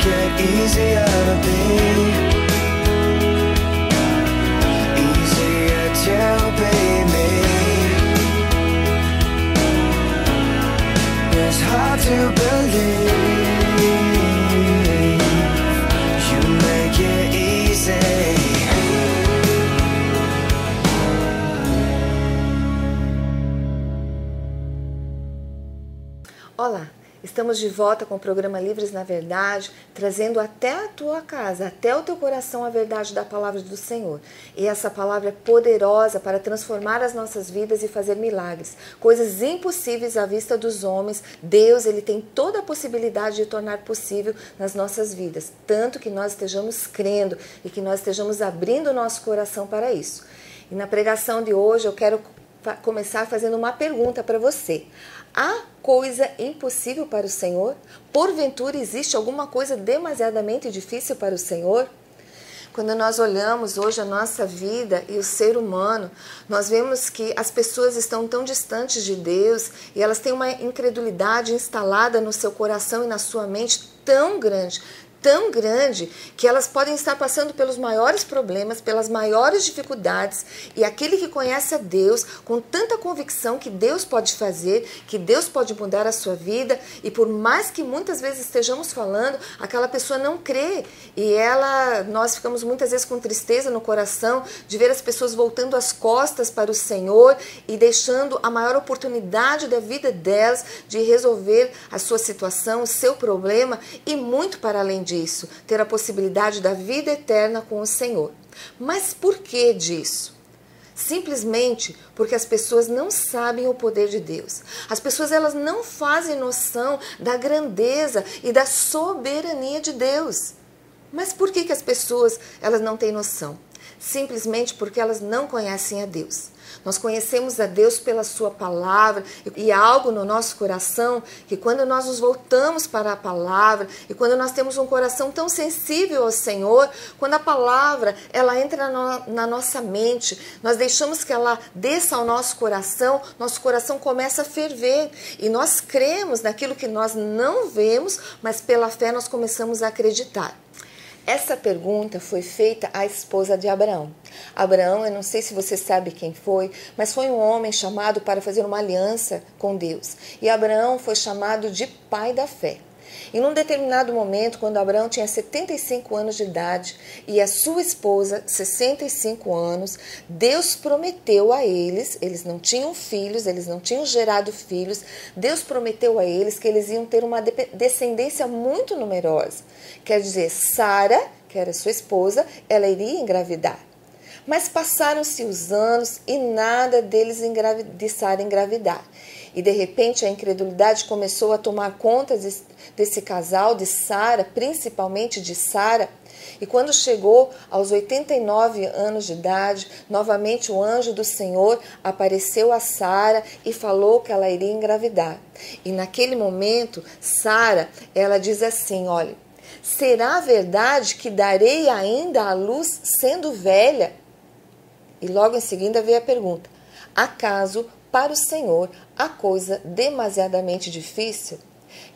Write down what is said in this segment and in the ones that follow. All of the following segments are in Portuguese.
make it easier to be, easier to be me. It's hard to believe you make it easy. Olá, estamos de volta com o programa Livres na Verdade, trazendo até a tua casa, até o teu coração a verdade da palavra do Senhor. E essa palavra é poderosa para transformar as nossas vidas e fazer milagres. Coisas impossíveis à vista dos homens, Deus ele tem toda a possibilidade de tornar possível nas nossas vidas. Tanto que nós estejamos crendo e que nós estejamos abrindo o nosso coração para isso. E na pregação de hoje eu quero começar fazendo uma pergunta para você. Há coisa impossível para o Senhor? Porventura existe alguma coisa demasiadamente difícil para o Senhor? Quando nós olhamos hoje a nossa vida e o ser humano, nós vemos que as pessoas estão tão distantes de Deus e elas têm uma incredulidade instalada no seu coração e na sua mente tão grande que elas podem estar passando pelos maiores problemas, pelas maiores dificuldades, e aquele que conhece a Deus com tanta convicção que Deus pode fazer, que Deus pode mudar a sua vida, e por mais que muitas vezes estejamos falando, aquela pessoa não crê, e nós ficamos muitas vezes com tristeza no coração de ver as pessoas voltando as costas para o Senhor e deixando a maior oportunidade da vida delas de resolver a sua situação, o seu problema, e muito para além disso. Ter a possibilidade da vida eterna com o Senhor. Mas por que disso? Simplesmente porque as pessoas não sabem o poder de Deus. As pessoas elas não fazem noção da grandeza e da soberania de Deus. Mas por que as pessoas elas não têm noção? Simplesmente porque elas não conhecem a Deus. Nós conhecemos a Deus pela sua palavra e há algo no nosso coração que quando nós nos voltamos para a palavra e quando nós temos um coração tão sensível ao Senhor, quando a palavra ela entra na nossa mente, nós deixamos que ela desça ao nosso coração começa a ferver e nós cremos naquilo que nós não vemos, mas pela fé nós começamos a acreditar. Essa pergunta foi feita à esposa de Abraão. Abraão, eu não sei se você sabe quem foi, mas foi um homem chamado para fazer uma aliança com Deus. E Abraão foi chamado de pai da fé. E num determinado momento, quando Abraão tinha 75 anos de idade e a sua esposa 65 anos, Deus prometeu a eles não tinham filhos, eles não tinham gerado filhos, Deus prometeu a eles que eles iam ter uma descendência muito numerosa. Quer dizer, Sara, que era sua esposa, ela iria engravidar. Mas passaram-se os anos e nada deles de Sara engravidar. E de repente a incredulidade começou a tomar conta desse casal, de Sara, principalmente de Sara. E quando chegou aos 89 anos de idade, novamente o anjo do Senhor apareceu a Sara e falou que ela iria engravidar. E naquele momento, Sara, ela diz assim, olha, será verdade que darei ainda à luz sendo velha? E logo em seguida veio a pergunta, acaso para o Senhor há coisa demasiadamente difícil?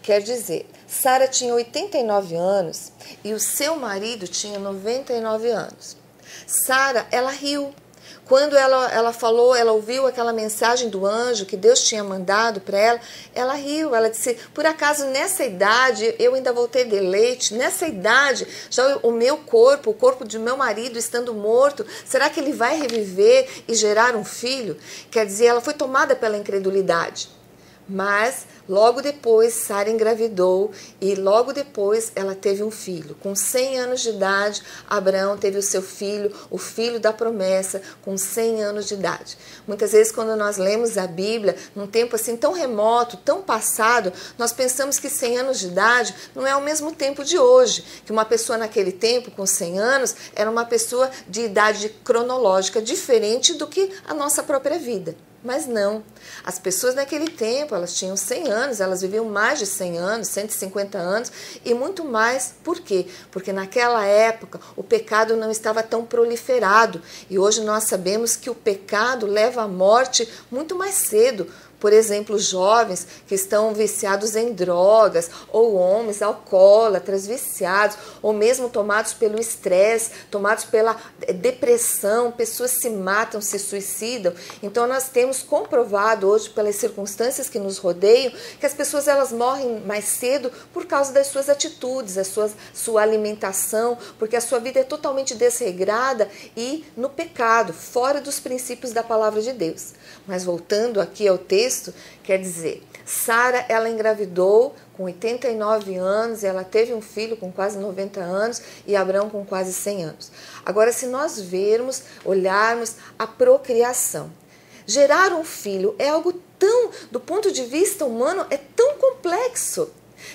Quer dizer, Sara tinha 89 anos e o seu marido tinha 99 anos. Sara, ela riu. Quando ela falou, ela ouviu aquela mensagem do anjo que Deus tinha mandado para ela, ela riu, ela disse, por acaso nessa idade eu ainda vou ter deleite? Nessa idade, já o meu corpo, o corpo de meu marido estando morto, será que ele vai reviver e gerar um filho? Quer dizer, ela foi tomada pela incredulidade. Mas logo depois Sara engravidou e logo depois ela teve um filho. Com 100 anos de idade, Abraão teve o seu filho, o filho da promessa, com 100 anos de idade. Muitas vezes quando nós lemos a Bíblia, num tempo assim tão remoto, tão passado, nós pensamos que 100 anos de idade não é o mesmo tempo de hoje. Que uma pessoa naquele tempo, com 100 anos, era uma pessoa de idade cronológica diferente do que a nossa própria vida. Mas não, as pessoas naquele tempo, elas tinham 100 anos, elas viviam mais de 100 anos, 150 anos e muito mais. Por quê? Porque naquela época o pecado não estava tão proliferado e hoje nós sabemos que o pecado leva à morte muito mais cedo. Por exemplo, jovens que estão viciados em drogas, ou homens alcoólatras, viciados, ou mesmo tomados pelo estresse, tomados pela depressão, pessoas se matam, se suicidam. Então nós temos comprovado hoje, pelas circunstâncias que nos rodeiam, que as pessoas elas morrem mais cedo por causa das suas atitudes, sua alimentação, porque a sua vida é totalmente desregrada e no pecado, fora dos princípios da palavra de Deus. Mas voltando aqui ao texto, quer dizer, Sara, ela engravidou com 89 anos, ela teve um filho com quase 90 anos e Abraão com quase 100 anos. Agora, se nós olharmos a procriação, gerar um filho é algo tão, do ponto de vista humano, é tão complexo.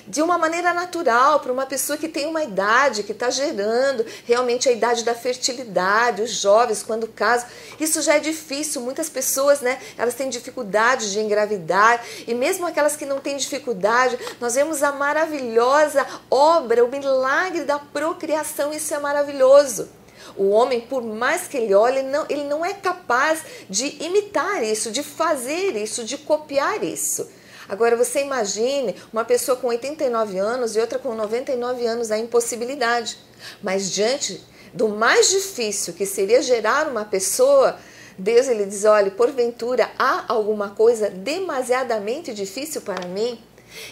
De uma maneira natural, para uma pessoa que tem uma idade, que está gerando realmente a idade da fertilidade, os jovens quando casam, isso já é difícil. Muitas pessoas, elas têm dificuldade de engravidar, e mesmo aquelas que não têm dificuldade, nós vemos a maravilhosa obra, o milagre da procriação, isso é maravilhoso. O homem, por mais que ele olhe, ele não é capaz de imitar isso, de fazer isso, de copiar isso. Agora você imagine uma pessoa com 89 anos e outra com 99 anos, a impossibilidade. Mas diante do mais difícil que seria gerar uma pessoa, Deus ele diz, olha, porventura há alguma coisa demasiadamente difícil para mim?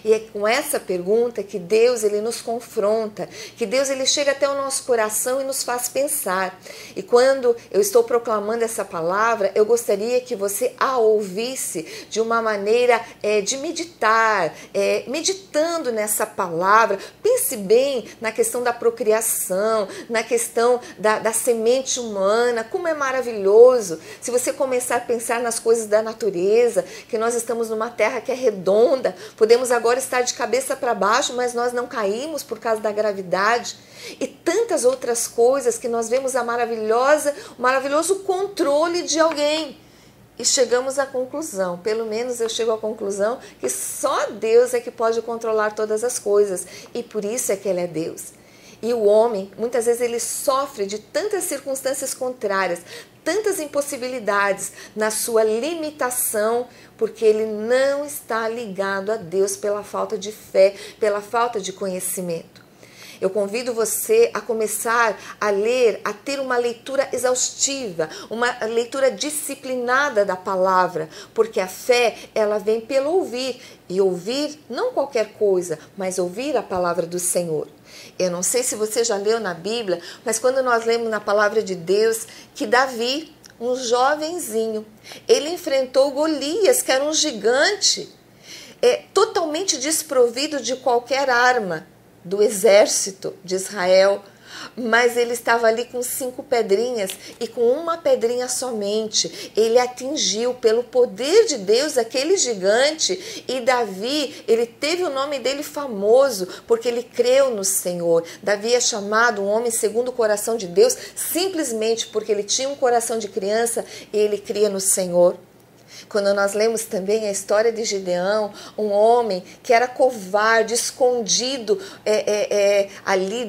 E é com essa pergunta que Deus ele nos confronta, que Deus ele chega até o nosso coração e nos faz pensar. E quando eu estou proclamando essa palavra, eu gostaria que você a ouvisse de uma maneira de meditar, meditando nessa palavra. Pense bem na questão da procriação, na questão da semente humana, como é maravilhoso. Se você começar a pensar nas coisas da natureza, que nós estamos numa terra que é redonda, podemos agora estar de cabeça para baixo, mas nós não caímos por causa da gravidade, e tantas outras coisas que nós vemos o maravilhoso controle de alguém. E chegamos à conclusão, pelo menos eu chego à conclusão, que só Deus é que pode controlar todas as coisas, e por isso é que Ele é Deus. E o homem, muitas vezes ele sofre de tantas circunstâncias contrárias, tantas impossibilidades na sua limitação, porque ele não está ligado a Deus pela falta de fé, pela falta de conhecimento. Eu convido você a começar a ler, a ter uma leitura exaustiva, uma leitura disciplinada da palavra, porque a fé, ela vem pelo ouvir, e ouvir não qualquer coisa, mas ouvir a palavra do Senhor. Eu não sei se você já leu na Bíblia, mas quando nós lemos na palavra de Deus que Davi, um jovenzinho, ele enfrentou Golias, que era um gigante, totalmente desprovido de qualquer arma do exército de Israel, mas ele estava ali com 5 pedrinhas, e com uma pedrinha somente ele atingiu pelo poder de Deus aquele gigante, e Davi, ele teve o nome dele famoso porque ele creu no Senhor. Davi é chamado um homem segundo o coração de Deus simplesmente porque ele tinha um coração de criança e ele cria no Senhor. Quando nós lemos também a história de Gideão, um homem que era covarde, escondido ali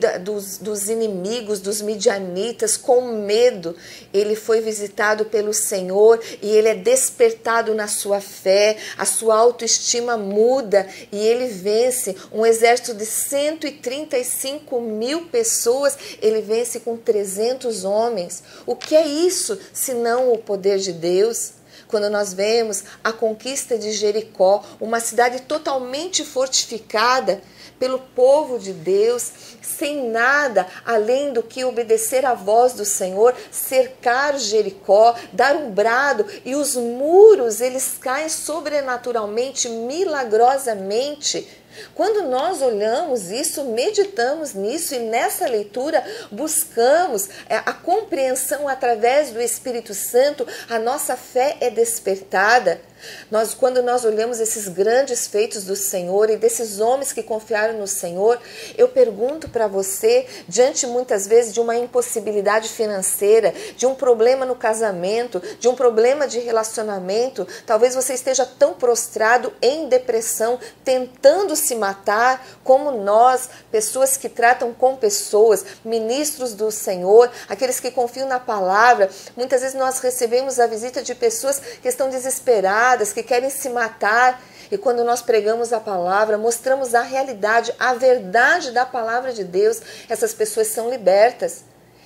dos inimigos, dos midianitas, com medo, ele foi visitado pelo Senhor e ele é despertado na sua fé, a sua autoestima muda e ele vence um exército de 135.000 pessoas, ele vence com 300 homens. O que é isso, senão o poder de Deus? Quando nós vemos a conquista de Jericó, uma cidade totalmente fortificada pelo povo de Deus, sem nada além do que obedecer à voz do Senhor, cercar Jericó, dar um brado, e os muros eles caem sobrenaturalmente, milagrosamente. Quando nós olhamos isso, meditamos nisso e nessa leitura buscamos a compreensão através do Espírito Santo, a nossa fé é despertada. Quando nós olhamos esses grandes feitos do Senhor e desses homens que confiaram no Senhor, eu pergunto para você, diante muitas vezes de uma impossibilidade financeira, de um problema no casamento, de um problema de relacionamento, talvez você esteja tão prostrado em depressão, tentando se matar, como nós, pessoas que tratam com pessoas, ministros do Senhor, aqueles que confiam na palavra, muitas vezes nós recebemos a visita de pessoas que estão desesperadas, que querem se matar. E quando nós pregamos a palavra, mostramos a realidade, a verdade da palavra de Deus, essas pessoas são libertas.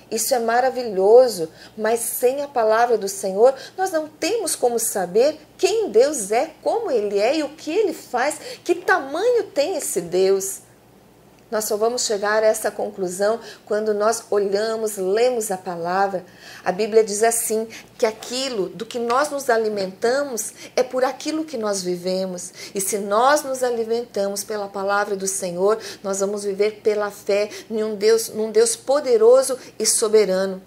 Isso é maravilhoso, mas sem a palavra do Senhor, nós não temos como saber quem Deus é, como Ele é e o que Ele faz, que tamanho tem esse Deus. Nós só vamos chegar a essa conclusão quando nós olhamos, lemos a palavra. A Bíblia diz assim, que aquilo do que nós nos alimentamos é por aquilo que nós vivemos. E se nós nos alimentamos pela palavra do Senhor, nós vamos viver pela fé num Deus poderoso e soberano.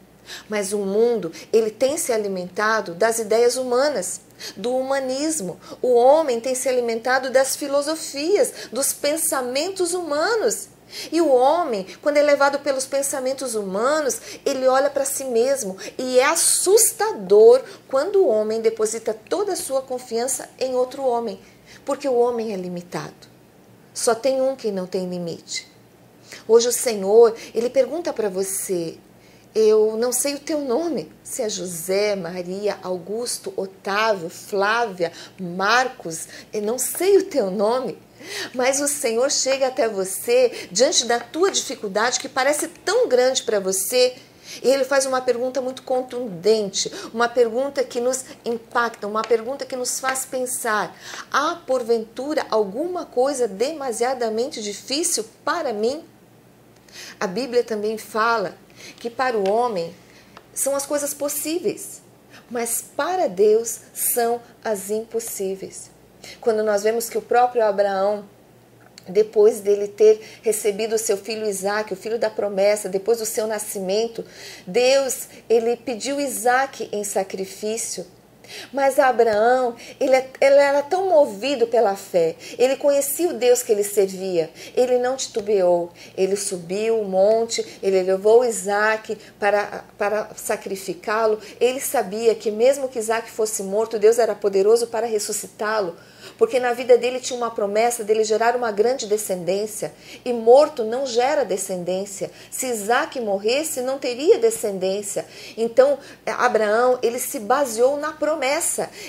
Mas o mundo, ele tem se alimentado das ideias humanas, do humanismo. O homem tem se alimentado das filosofias, dos pensamentos humanos. E o homem, quando é levado pelos pensamentos humanos, ele olha para si mesmo. E é assustador quando o homem deposita toda a sua confiança em outro homem. Porque o homem é limitado. Só tem um que não tem limite. Hoje o Senhor, ele pergunta para você: eu não sei o teu nome, se é José, Maria, Augusto, Otávio, Flávia, Marcos, eu não sei o teu nome, mas o Senhor chega até você diante da tua dificuldade que parece tão grande para você, e Ele faz uma pergunta muito contundente, uma pergunta que nos impacta, uma pergunta que nos faz pensar: há porventura alguma coisa demasiadamente difícil para mim? A Bíblia também fala que para o homem são as coisas possíveis, mas para Deus são as impossíveis. Quando nós vemos que o próprio Abraão, depois dele ter recebido o seu filho Isaque, o filho da promessa, depois do seu nascimento, Deus, ele pediu Isaque em sacrifício. Mas Abraão, ele era tão movido pela fé, ele conhecia o Deus que ele servia, ele não titubeou, ele subiu o monte, ele levou Isaque para sacrificá-lo, ele sabia que mesmo que Isaque fosse morto, Deus era poderoso para ressuscitá-lo, porque na vida dele tinha uma promessa dele gerar uma grande descendência, e morto não gera descendência. Se Isaque morresse, não teria descendência. Então, Abraão, ele se baseou na promessa,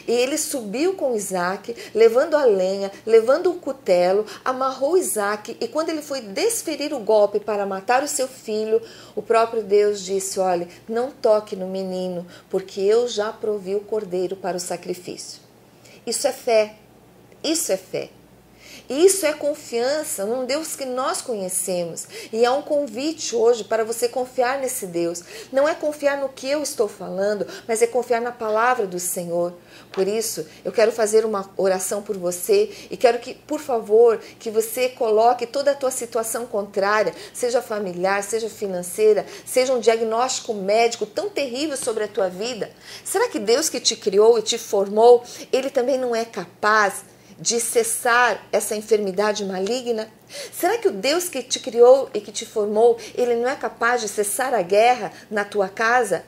e ele subiu com Isaque, levando a lenha, levando o cutelo, amarrou Isaque, e quando ele foi desferir o golpe para matar o seu filho, o próprio Deus disse: olha, não toque no menino, porque eu já provi o cordeiro para o sacrifício. Isso é fé. Isso é fé. Isso é confiança num Deus que nós conhecemos. E é um convite hoje para você confiar nesse Deus. Não é confiar no que eu estou falando, mas é confiar na palavra do Senhor. Por isso, eu quero fazer uma oração por você e quero que, por favor, que você coloque toda a tua situação contrária, seja familiar, seja financeira, seja um diagnóstico médico tão terrível sobre a tua vida. Será que Deus que te criou e te formou, Ele também não é capaz de cessar essa enfermidade maligna? Será que o Deus que te criou e que te formou, Ele não é capaz de cessar a guerra na tua casa?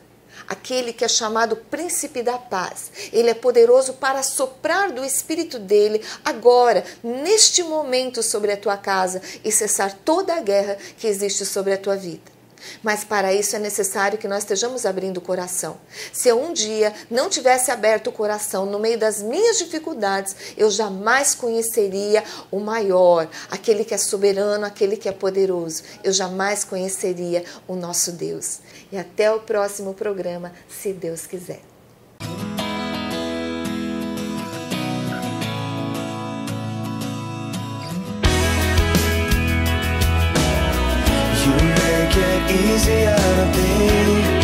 Aquele que é chamado Príncipe da Paz, Ele é poderoso para soprar do Espírito dEle agora, neste momento, sobre a tua casa e cessar toda a guerra que existe sobre a tua vida. Mas para isso é necessário que nós estejamos abrindo o coração. Se eu um dia não tivesse aberto o coração no meio das minhas dificuldades, eu jamais conheceria o maior, aquele que é soberano, aquele que é poderoso. Eu jamais conheceria o nosso Deus. E até o próximo programa, se Deus quiser. Make it easier to be